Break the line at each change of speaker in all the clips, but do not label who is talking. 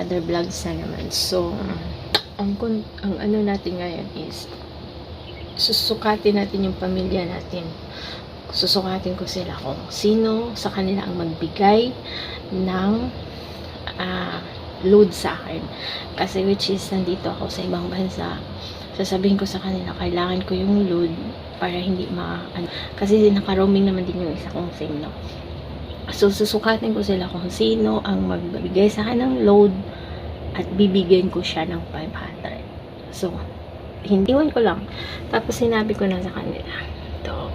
another vlogs na naman. So, ang ano natin ngayon is susukatin natin yung pamilya natin. Susukatin ko sila kung sino sa kanila ang magbigay ng load sa akin. Kasi which is nandito ako sa ibang bansa. Sasabihin ko sa kanila, kailangan ko yung load para hindi kasi naka-roaming naman din yung isa kong SIM, no? So, susukatin ko sila kung sino ang magbibigay sa akin ng load at bibigyan ko siya ng 500. So, hindiwan ko lang. Tapos, sinabi ko na sa kanila. Ito.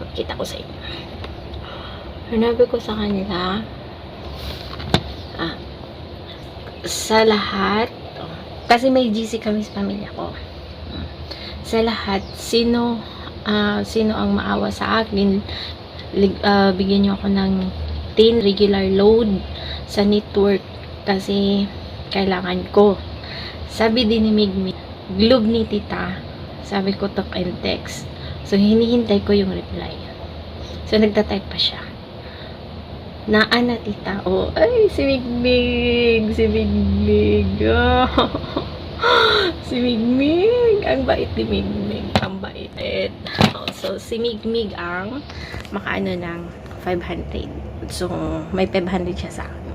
Pagkita ko sa inyo. Sinabi ko sa kanila, sa lahat, kasi may GC kami sa pamilya ko. Sa lahat, sino ang maawa sa akin, bigyan niyo ako ng 10 regular load sa network kasi kailangan ko. Sabi din ni Migmi, globe ni tita, sabi ko talk and text. So, hinihintay ko yung reply. So, nagtatype pa siya. Naan na tita. Oh, ay, si Migmig. Si Migmig. Oh. Si Migmig. Ang bait ni Migmig. Ang bait. Oh, so, si Migmig ang makaano ng 500. So, may 500 siya sa akin.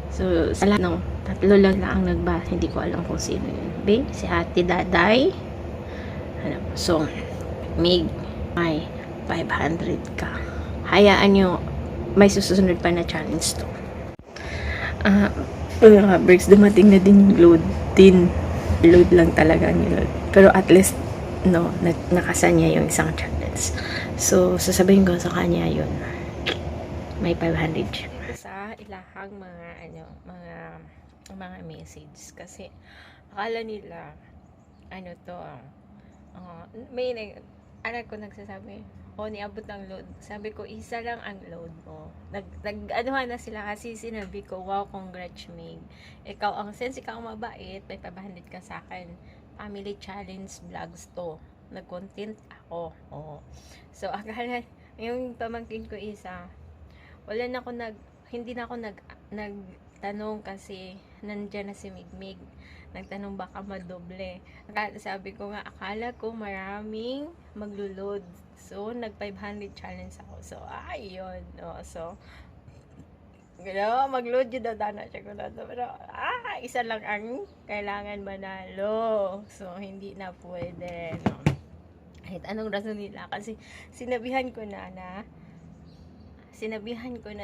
So, sa lahat ng tatlo lang ang nagbasa. Hindi ko alam kung sino yun. Be, si Ate Daday. So, Mig, may 500 ka. Hayaan nyo, may susunod pa na challenge to. Mga breaks, dumating na din yung load. Load lang talaga yung load. Pero at least, no, nakasanya yung isang challenge. So, sasabihin ko sa kanya yun. May 500 siya. Sa ilahang mga message. Kasi, akala nila, may anak ko nagsasabi, niabot ng load. Sabi ko, isa lang ang load mo. Nag-anuhan na sila kasi sinabi ko, wow, congrats, Mig. Since ikaw ang mabait, may 500 ka sa akin. Family challenge vlogs to. Nag-content ako. Oh. So, akala, yung pamangkin ko isa, hindi na ako nagtanong kasi nandyan na si Migmig. Nagtanong baka madoble. Sabi ko nga, akala ko maraming maglulod. So, nag-500 challenge ako. So, ayun. So, mag-load yun na siya ko na. Pero, isa lang ang kailangan manalo. So, hindi na pwede. No? Kahit anong rason nila. Kasi, sinabihan ko na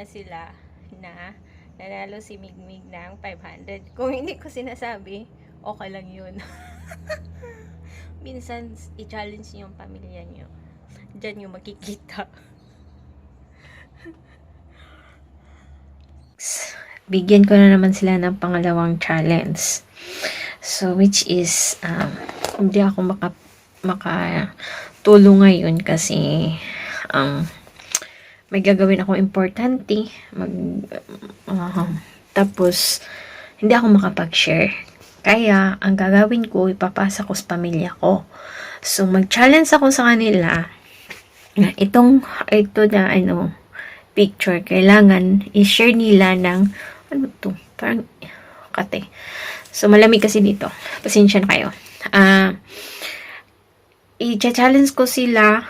sila na nanalo si Migmig ng 500. Kung hindi ko sinasabi, okay lang yun. Minsan, i-challenge niyo yung pamilya niyo. Diyan yung makikita. Bigyan ko na naman sila ng pangalawang challenge. So, which is, hindi ako makatulong ngayon kasi, may gagawin ako importante. Tapos, hindi ako makapag-share. Kaya, ang gagawin ko, ipapasa ko sa pamilya ko. So, mag-challenge ako sa kanila. Ito na, picture, kailangan i-share nila ng, parang, kate. So, malamig kasi dito. Pasensya na kayo. I-challenge ko sila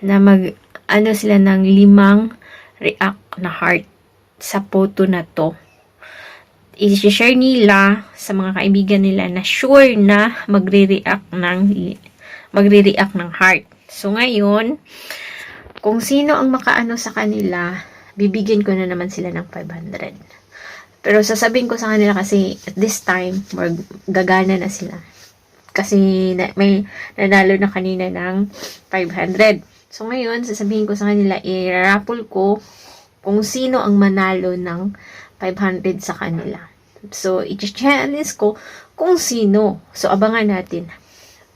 na sila ng 5 react na heart sa photo na to. I-share nila sa mga kaibigan nila na sure na magre-react ng heart. So, ngayon, kung sino ang makaano sa kanila, bibigyan ko na naman sila ng 500. Pero sasabihin ko sa kanila kasi at this time, gagana na sila. Kasi may nanalo na kanina ng 500. So, ngayon, sasabihin ko sa kanila, i-raffle ko kung sino ang manalo ng 500 sa kanila. So, i-challenge ko kung sino. So, abangan natin.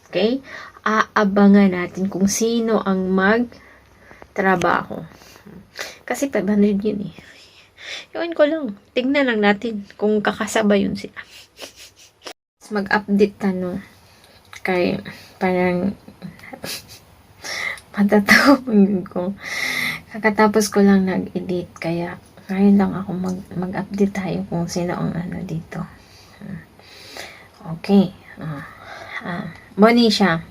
Okay? Aabangan natin kung sino ang magtrabaho. Kasi 500 yun eh. Yun ko lang. Tignan lang natin kung kakasabay yun sila. Mag-update kay parang matatawag ko. Kakatapos ko lang nag-edit kaya Ngayon lang ako mag-update tayo kung sino ang ano dito. Okay. Moni siya.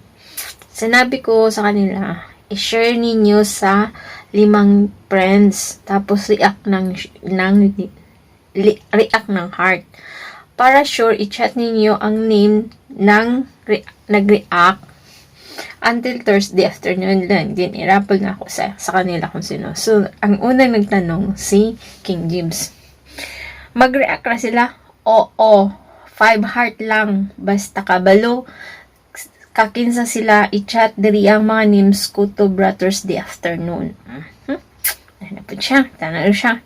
Sinabi ko sa kanila, i-share ninyo sa 5 friends. Tapos react ng heart. Para sure, i-chat ninyo ang name ng nag-react until Thursday afternoon lang. Din, i-raffle na ako sa kanila kung sino. So, ang unang nagtanong, si King James. Mag-react na sila? Oo. 5 heart lang. Basta kabalo. Kakinsa sila, i-chat diri ang mga names ko to Thursday afternoon. Ano po siya? Tanalo siya.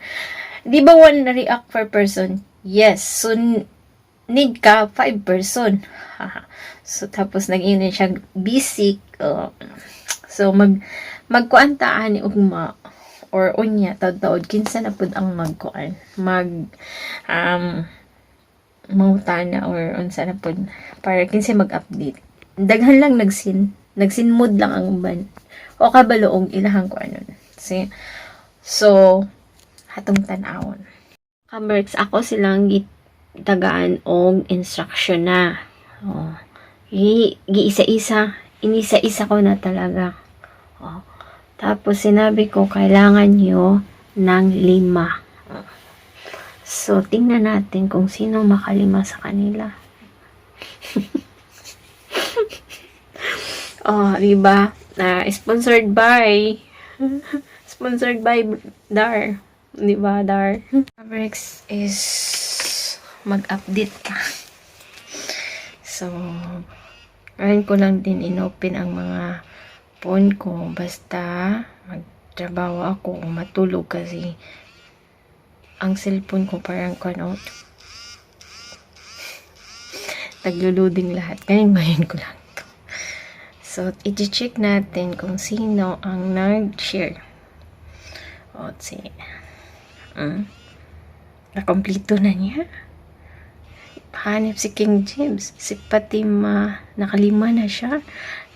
Di ba 1 react per person? Yes. So, need ka 5 person. So, tapos nag-inan siya basic. So, magkuantaan ni ugma or unya, taod-taod, kinsa na pud ang magkuan. Mautana or unsa na pud. Para kinsa mag-update. Daghan lang nagsinmod lang ang uban. O kabaloong ilahang ko ano. So, hatong tanawon. Kamerks, ako silang tagaan og instruction na. Inisa-isa ko na talaga. Tapos sinabi ko, kailangan nyo ng 5. So, tingnan natin kung sino makalima sa kanila. Diba? Sponsored by Dar. Diba, Dar? Fabrics is mag-update ka. So, ngayon ko lang din inopen ang mga phone ko. Basta, magtrabaho ako o matulog kasi ang cellphone ko parang tagluluding lahat. Ngayon ko lang to. So, i-check natin kung sino ang nag-share. See. Nakompleto na niya. Hanip si King James. Si Fatima, nakalima na siya.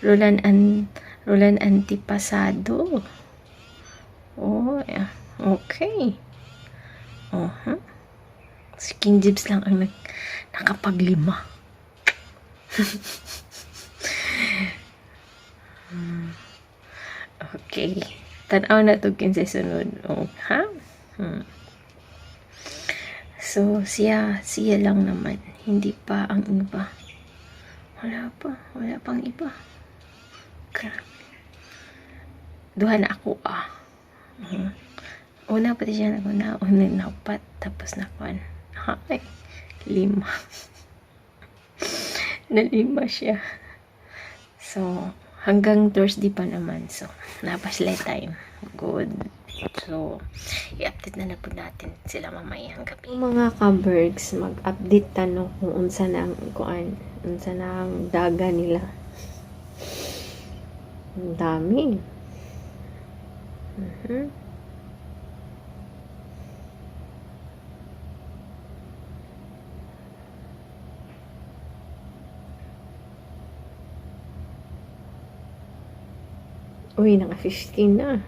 Roland Antipasado. Yeah. Okay. Si King James lang ang nakapaglima. Okay. Tanaw na to kinsa sunod. So, siya lang naman. Hindi pa ang iba. Wala pang iba. Grabe. Duha na ako, Una pati siya una napat, tapos nakuan. 5. Na 5 siya. So, hanggang Thursday pa naman. So, napasla time. Good. So, i-update na po natin sila mamayang gabi. Mga ka-bergs, mag-update tanong kung unsa na ang daga nila. Ang dami. Uy, naka 15 na.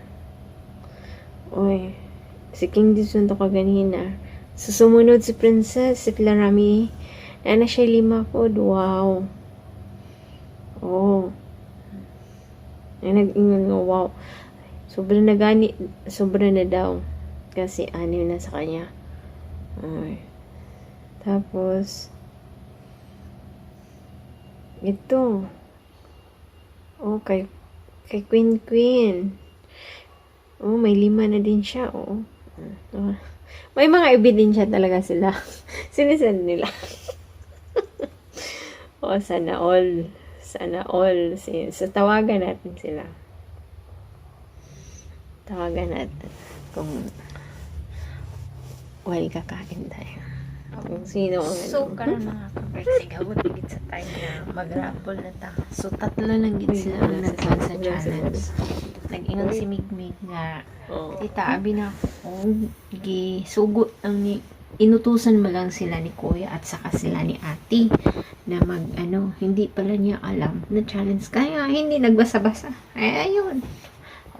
Uy, si King James to kaganina. Susumunod si Princess, si Pilarami. Na siya 5 po. Wow. Nag-ingon nga, wow. Sobra na daw. Kasi 6 na sa kanya. Uy. Tapos, ito. Kay Queen. May 5 na din siya. May mga ebidensya talaga sila. Sinisend nila. Sana all. So, tawagan natin sila. Tawagan natin. Kung wali kakain tayo. Kung sino ang
So, karon mga ka-birthday, gawin digit sa time na mag-raffle na ta. So, 3 lang gid sila ang nagkuhan sa challenge. Nag-ingon si Migmig nga, tita, abi na ako, gisugot ang inutusan mo lang sila ni Kuya at saka sila ni Ate na hindi pala niya alam na challenge. Kaya hindi nagbasa-basa. Ayun.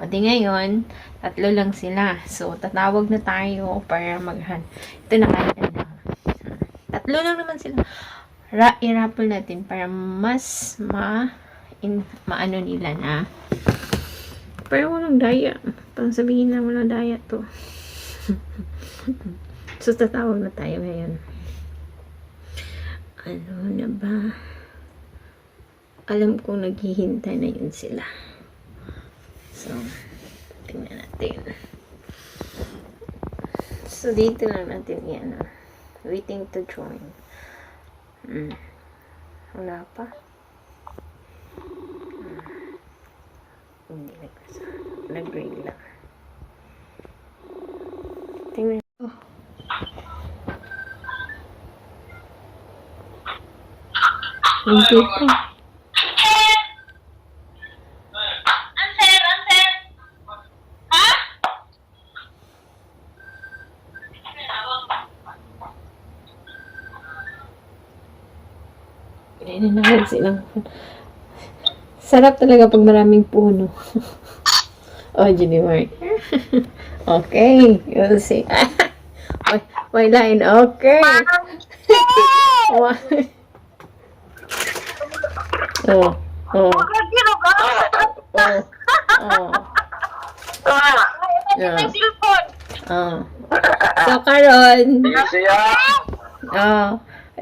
O di ngayon, 3 lang sila. So, tatawag na tayo para ito na kayo na. 3 lang naman sila. I-raffle natin para mas maano nila na. Pero walang daya. Parang sabihin na walang daya to. So, tatawag na tayo ngayon. Ano na ba? Alam kong naghihintay na yun sila. So, tingnan natin. So, dito lang natin yan. Waiting to join. Wala pa. Hindi nagpasa. Nag-ring lang. Tingnan. Oh. Hindi pa. Pinahinahan silang sarap talaga pag maraming puno. Oh, Jenny Mark. Okay, you'll see. My line, okay. Oh. Oh. So, karon.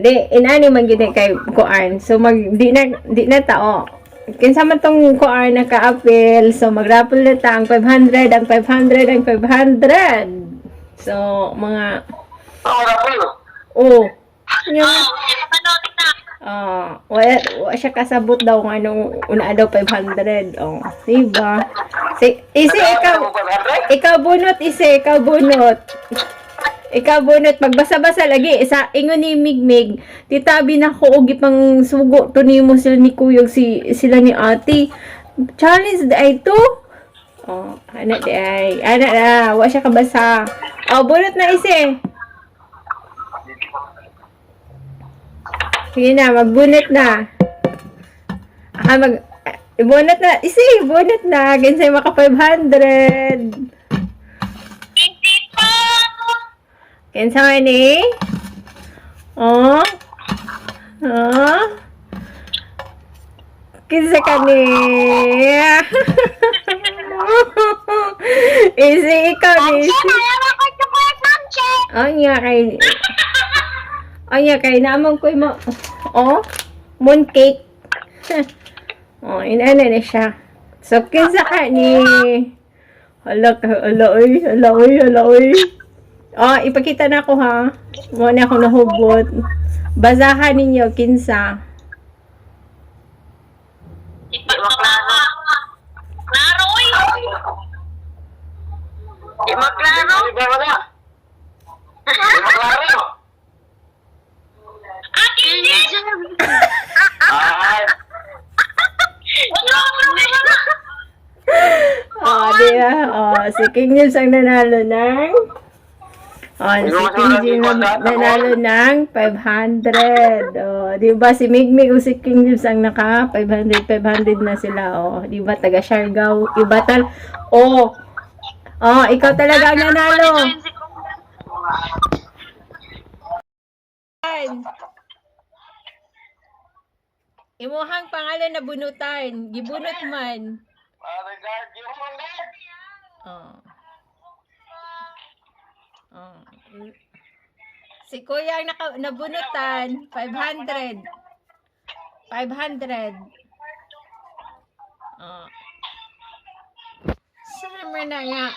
Di, inani man gini kay kuan. So, di na tao. Kinsa man tong kuan naka-appeal. So, mag-raffle na ta ang 500, ang 500, ang 500. So, mga... Oh. Wala siya kasabot daw ng anong una daw 500. Oh, diba? Ikaw bunot. Ikaw bunot, magbasa-basa lagi. Isa, ingon ni Migmig, titabi na ko, og ipang sugo, to nimo sila ni Kuyog, sila ni ate. Challenge ay to. Oh, anak na, wa siya kabasa. Oh, bunot na isi. Sige na, magbunot na. Bunot na, isi, bunot na. Ginsay maka 500. Kinsa man ni? Oh? Oh? Kinsa ka ni? Isi, ikaw ni isi. Anya kay namang koy mo. Oh? Mooncake. Oh, inana na siya. So, kinsa ka ni? Hala oy. Oh, ipakita na ako ha. Muna ako nahubot. Basahan ninyo, kinsa.
Klaro, oy! Di maklaro? Di maklaro? Hindi!
Oh, di ba? Oh, si King Nils ang nanalo ng... Oh, si King Nils nanalo ng 500. Oh, di ba si Migmig o si King Nils ang naka 500 na sila. Oh, di ba taga Siargao? Iba Oh. Oh, ikaw talaga ang nanalo. Imuhang pangalan na bunutan. Gibunot man. Oh. Oh. Si Kuya ang nabunutan, 500. 500. Oh. Summer na nga.